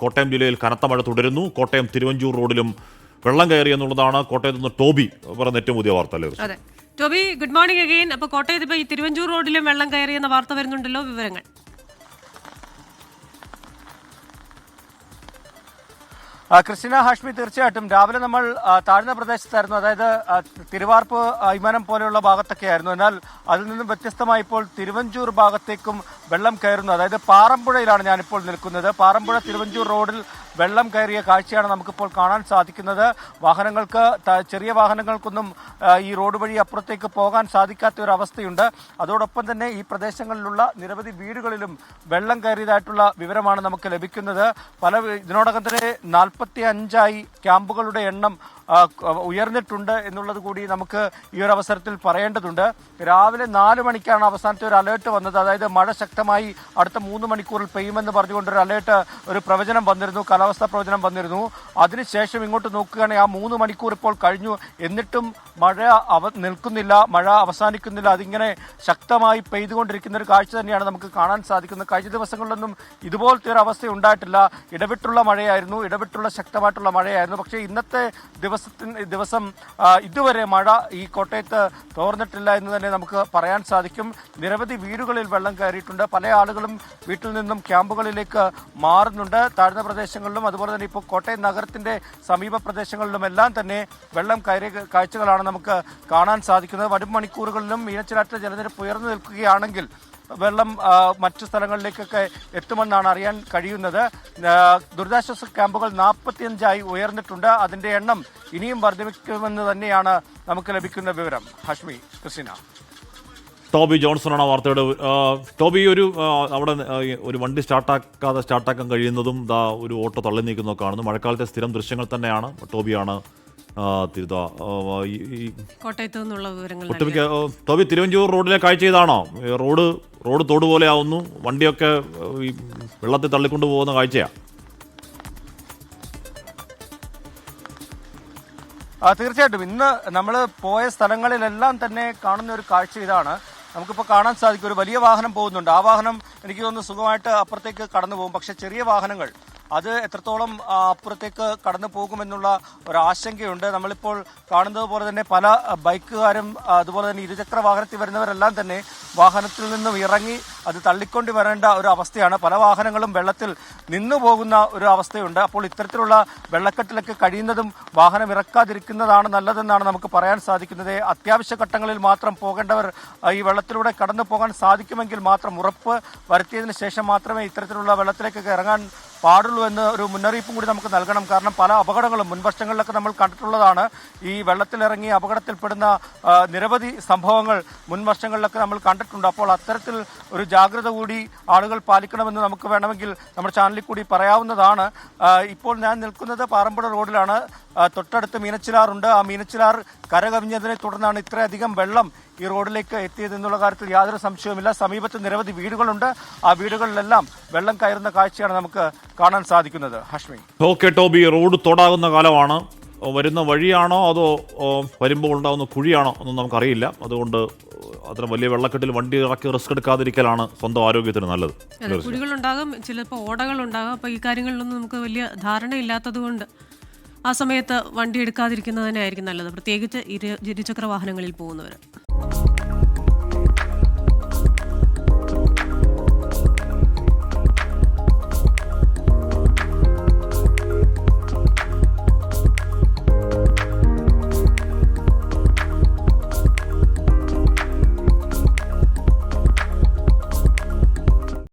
കോട്ടയം ജില്ലയിൽ കനത്ത മഴ തുടരുന്നു. കോട്ടയം തിരുവഞ്ചൂർ റോഡിലും വെള്ളം കയറി എന്നുള്ളതാണ് കോട്ടയത്ത് നിന്ന് ടോബി പറയുന്ന ഏറ്റവും പുതിയ വാർത്ത. അതെ ടോബി, ഗുഡ് മോർണിംഗ് അഗെയിൻ. അപ്പോൾ കോട്ടയത്ത് ഇപ്പോൾ ഈ തിരുവഞ്ചൂർ റോഡിലും വെള്ളം കയറിയെന്ന വാർത്ത വരുന്നുണ്ടല്ലോ, വിവരങ്ങൾ. ക്രിസ്റ്റിന, ഹാഷ്മി, തീർച്ചയായിട്ടും രാവിലെ നമ്മൾ താഴ്ന്ന പ്രദേശത്തായിരുന്നു, അതായത് തിരുവാർപ്പ് ഐമനം പോലെയുള്ള ഭാഗത്തൊക്കെ ആയിരുന്നു. എന്നാൽ അതിൽ നിന്നും വ്യത്യസ്തമായി ഇപ്പോൾ തിരുവഞ്ചൂർ ഭാഗത്തേക്കും വെള്ളം കയറുന്നു. അതായത് പാറമ്പുഴയിലാണ് ഞാനിപ്പോൾ നിൽക്കുന്നത്. പാറമ്പുഴ തിരുവഞ്ചൂർ റോഡിൽ വെള്ളം കയറിയ കാഴ്ചയാണ് നമുക്കിപ്പോൾ കാണാൻ സാധിക്കുന്നത്. വാഹനങ്ങൾക്ക്, ചെറിയ വാഹനങ്ങൾക്കൊന്നും ഈ റോഡ് വഴി അപ്പുറത്തേക്ക് പോകാൻ സാധിക്കാത്ത ഒരു അവസ്ഥയുണ്ട്. അതോടൊപ്പം തന്നെ ഈ പ്രദേശങ്ങളിലുള്ള നിരവധി വീടുകളിലും വെള്ളം കയറിയതായിട്ടുള്ള വിവരമാണ് നമുക്ക് ലഭിക്കുന്നത്. ഇതിനോടകം തന്നെ 45 ക്യാമ്പുകളുടെ എണ്ണം ഉയർന്നിട്ടുണ്ട് എന്നുള്ളത് കൂടി നമുക്ക് ഈ ഒരു അവസരത്തിൽ പറയേണ്ടതുണ്ട്. രാവിലെ 4 മണിക്കാണ് അവസാനത്തെ ഒരു അലേർട്ട് വന്നത്. അതായത് മഴ ശക്തമായി അടുത്ത 3 മണിക്കൂറിൽ പെയ്യുമെന്ന് പറഞ്ഞുകൊണ്ടൊരു അലേർട്ട്, ഒരു പ്രവചനം വന്നിരുന്നു, കാലാവസ്ഥാ പ്രവചനം വന്നിരുന്നു. അതിനുശേഷം ഇങ്ങോട്ട് നോക്കുകയാണെങ്കിൽ ആ 3 മണിക്കൂർ ഇപ്പോൾ കഴിഞ്ഞു, എന്നിട്ടും മഴ നിൽക്കുന്നില്ല, മഴ അവസാനിക്കുന്നില്ല. അതിങ്ങനെ ശക്തമായി പെയ്തുകൊണ്ടിരിക്കുന്ന ഒരു കാഴ്ച തന്നെയാണ് നമുക്ക് കാണാൻ സാധിക്കുന്നത്. കഴിഞ്ഞ ദിവസങ്ങളിലൊന്നും ഇതുപോലത്തെ ഒരു അവസ്ഥ ഉണ്ടായിട്ടില്ല. ഇടവിട്ടുള്ള മഴയായിരുന്നു, ഇടവിട്ടുള്ള ശക്തമായിട്ടുള്ള മഴയായിരുന്നു. പക്ഷേ ഇന്നത്തെ ദിവസം ഇതുവരെ മഴ ഈ കോട്ടയത്ത് തോർന്നിട്ടില്ല എന്ന് തന്നെ നമുക്ക് പറയാൻ സാധിക്കും. നിരവധി വീടുകളിൽ വെള്ളം കയറിയിട്ടുണ്ട്. പല ആളുകളും വീട്ടിൽ നിന്നും ക്യാമ്പുകളിലേക്ക് മാറുന്നുണ്ട്. താഴ്ന്ന പ്രദേശങ്ങളിലും അതുപോലെ തന്നെ ഇപ്പോൾ കോട്ടയം നഗരത്തിന്റെ സമീപ പ്രദേശങ്ങളിലും എല്ലാം തന്നെ വെള്ളം കയറിയ കാഴ്ചകളാണ് നമുക്ക് കാണാൻ സാധിക്കുന്നത്. വരും മണിക്കൂറുകളിലും മീനച്ചിലാറ്റിലെ ജലനിരപ്പ് ഉയർന്നു നിൽക്കുകയാണെങ്കിൽ വെള്ളം മറ്റു സ്ഥലങ്ങളിലേക്കൊക്കെ എത്തുമെന്നാണ് അറിയാൻ കഴിയുന്നത്. ദുരിതാശ്വാസ ക്യാമ്പുകൾ 45 ഉയർന്നിട്ടുണ്ട്. അതിന്റെ എണ്ണം ഇനിയും വർദ്ധിക്കുമെന്ന് തന്നെയാണ് നമുക്ക് ലഭിക്കുന്ന വിവരം. ഹാഷ്മി, ക്രിസ്റ്റിന. ടോബി ജോൺസണാണ് വാർത്തയുടെ. ടോബി, അവിടെ ഒരു വണ്ടി സ്റ്റാർട്ടാക്കാൻ കഴിയുന്നതും ഒരു ഓട്ടോ തള്ളി നീക്കുന്നതൊക്കെ കാണുന്നു. മഴക്കാലത്തെ സ്ഥിരം ദൃശ്യങ്ങൾ തന്നെയാണ്. ടോബിയാണ് കോട്ടയത്ത് നിന്നുള്ള വിവരങ്ങൾ. ടോബി, തിരുവഞ്ചൂർ റോഡിലെ കാഴ്ച ഇതാണോ? റോഡ് തോട് പോലെ ആവുന്നു, വണ്ടിയൊക്കെ ഈ വെള്ളത്തിൽ തള്ളിക്കൊണ്ടു പോകുന്ന കാഴ്ചയാണ്. തീർച്ചയായിട്ടും ഇന്ന് നമ്മൾ പോയ സ്ഥലങ്ങളിലെല്ലാം തന്നെ കാണുന്ന ഒരു കാഴ്ച ഇതാണ്. നമുക്കിപ്പോൾ കാണാൻ സാധിക്കും, ഒരു വലിയ വാഹനം പോകുന്നുണ്ട്. ആ വാഹനം എനിക്ക് തോന്നുന്നു സുഖമായിട്ട് അപ്പുറത്തേക്ക് കടന്നു പോകും. പക്ഷെ ചെറിയ വാഹനങ്ങൾ അത് എത്രത്തോളം അപ്പുറത്തേക്ക് കടന്നു പോകുമെന്നുള്ള ഒരു ആശങ്കയുണ്ട്. നമ്മളിപ്പോൾ കാണുന്നത് പോലെ തന്നെ പല ബൈക്കുകാരും അതുപോലെ തന്നെ ഇരുചക്ര വാഹനത്തിൽ വരുന്നവരെല്ലാം തന്നെ വാഹനത്തിൽ നിന്നും ഇറങ്ങി അത് തള്ളിക്കൊണ്ട് വരേണ്ട ഒരു അവസ്ഥയാണ്. പല വാഹനങ്ങളും വെള്ളത്തിൽ നിന്നു പോകുന്ന ഒരു അവസ്ഥയുണ്ട്. അപ്പോൾ ഇത്തരത്തിലുള്ള വെള്ളക്കെട്ടിലൊക്കെ കഴിയുന്നതും വാഹനം ഇറക്കാതിരിക്കുന്നതാണ് നല്ലതെന്നാണ് നമുക്ക് പറയാൻ സാധിക്കുന്നത്. അത്യാവശ്യ ഘട്ടങ്ങളിൽ മാത്രം പോകേണ്ടവർ ഈ വെള്ളത്തിലൂടെ കടന്നു പോകാൻ സാധിക്കുമെങ്കിൽ മാത്രം ഉറപ്പ് വരുത്തിയതിനു ശേഷം മാത്രമേ ഇത്തരത്തിലുള്ള വെള്ളത്തിലേക്കൊക്കെ ഇറങ്ങാൻ പാടുള്ളൂ എന്ന് ഒരു മുന്നറിയിപ്പും കൂടി നമുക്ക് നൽകണം. കാരണം പല അപകടങ്ങളും മുൻവർഷങ്ങളിലൊക്കെ നമ്മൾ കണ്ടിട്ടുള്ളതാണ്. ഈ വെള്ളത്തിലിറങ്ങി അപകടത്തിൽപ്പെടുന്ന നിരവധി സംഭവങ്ങൾ മുൻവർഷങ്ങളിലൊക്കെ നമ്മൾ കണ്ടിട്ടുണ്ട്. അപ്പോൾ അത്തരത്തിൽ ഒരു ജാഗ്രത കൂടി ആളുകൾ പാലിക്കണമെന്ന് നമുക്ക് വേണമെങ്കിൽ നമ്മുടെ ചാനലിൽ കൂടി പറയാവുന്നതാണ്. ഇപ്പോൾ ഞാൻ നിൽക്കുന്നത് പാറമ്പുഴ റോഡിലാണ്. തൊട്ടടുത്ത് മീനച്ചിലാറുണ്ട്. ആ മീനച്ചിലാർ കരകവിഞ്ഞതിനെ തുടർന്നാണ് ഇത്രയധികം വെള്ളം ഈ റോഡിലേക്ക് എത്തിയത് എന്നുള്ള കാര്യത്തിൽ യാതൊരു സംശയവുമില്ല. സമീപത്ത് നിരവധി വീടുകളുണ്ട്. ആ വീടുകളിലെല്ലാം വെള്ളം കയറുന്ന കാഴ്ചയാണ് നമുക്ക് കാണാൻ സാധിക്കുന്നത്. ഹാഷ്മി. ഓക്കെ ടോബി, റോഡ് തോടാകുന്ന കാലമാണ്. വരുന്ന വഴിയാണോ അതോ വരുമ്പോൾ ഉണ്ടാകുന്ന കുഴിയാണോ ഒന്നും നമുക്കറിയില്ല. അതുകൊണ്ട് അത്ര വലിയ വെള്ളക്കെട്ടിൽ വണ്ടി ഇറക്കി റിസ്ക് എടുക്കാതിരിക്കലാണ് സ്വന്തം ആരോഗ്യത്തിന് നല്ലത്. കുഴികളുണ്ടാകും, ചിലപ്പോൾ ഓടകളുണ്ടാകും. അപ്പോൾ ഈ കാര്യങ്ങളിലൊന്നും നമുക്ക് വലിയ ധാരണയില്ലാത്തത് കൊണ്ട് ആ സമയത്ത് വണ്ടി എടുക്കാതിരിക്കുന്നത് തന്നെ ആയിരിക്കും നല്ലത്, പ്രത്യേകിച്ച് ഇരുചക്ര വാഹനങ്ങളിൽ പോകുന്നവർ.